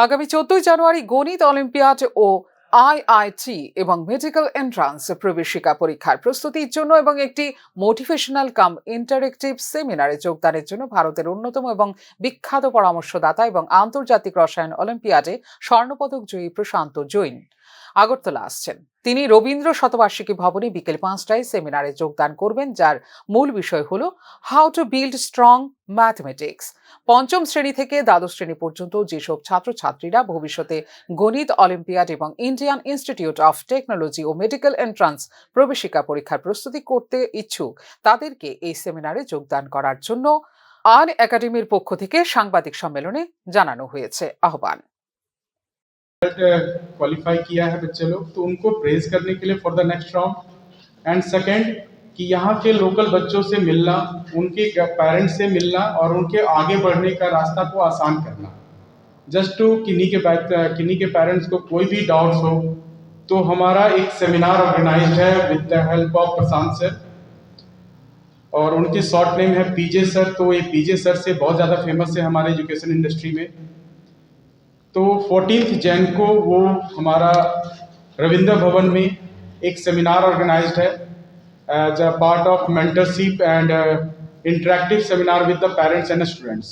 আগামী 14 জানুয়ারি গণিত অলিম্পিয়াড ও আইআইটি এবং মেডিকেল এন্ট্রান্স প্রবেশিকা পরীক্ষার প্রস্তুতির জন্য এবং একটি মোটিভেশনাল কাম ইন্টারেক্টিভ সেমিনারে যোগদানের জন্য ভারতের অন্যতম এবং বিখ্যাত পরামর্শদাতা এবং আন্তর্জাতিক রসায়ন অলিম্পিয়াডে স্বর্ণপদক জয়ী প্রশান্ত জৈন আগরতলা আসছেন। তিনি রবীন্দ্র শতবার্ষিকী ভবনে বিকেল 5টায় সেমিনারে যোগদান করবেন, যার মূল বিষয় হলো how to build strong mathematics. পঞ্চম শ্রেণী থেকে দ্বাদশ শ্রেণী পর্যন্ত যেসব ছাত্রছাত্রীরা ভবিষ্যতে গণিত অলিম্পিয়াড এবং ইন্ডিয়ান ইনস্টিটিউট অফ টেকনোলজি ও মেডিকেল এন্ট্রান্স প্রবেশিকা পরীক্ষার প্রস্তুতি করতে ইচ্ছুক তাদেরকে এই সেমিনারে যোগদান করার জন্য আন একাডেমির পক্ষ থেকে সাংবাদিক সম্মেলনে জানানো হয়েছে আহ্বান। क्वालिफाई किया है बच्चे लोग, तो उनको प्रेज करने के लिए for the next round. And second कि यहाँ के लोकल बच्चों से मिलना, उनके पेरेंट्स से मिलना और उनके आगे बढ़ने का रास्ता को आसान करना। जस्ट टू किन्हीं के पेरेंट्स को कोई भी डाउट्स हो तो हमारा एक सेमिनार ऑर्गेनाइज्ड है with the help of Prashant sir, और उनके शॉर्ट नेम है पीजे सर। तो ये पीजे सर से बहुत ज़्यादा फेमस है हमारे एजुकेशन इंडस्ट्री में। तो 14 जैन को वो हमारा रविंद्र भवन में एक सेमिनार ऑर्गेनाइज्ड है as a part of mentorship and interactive seminar with the parents and students.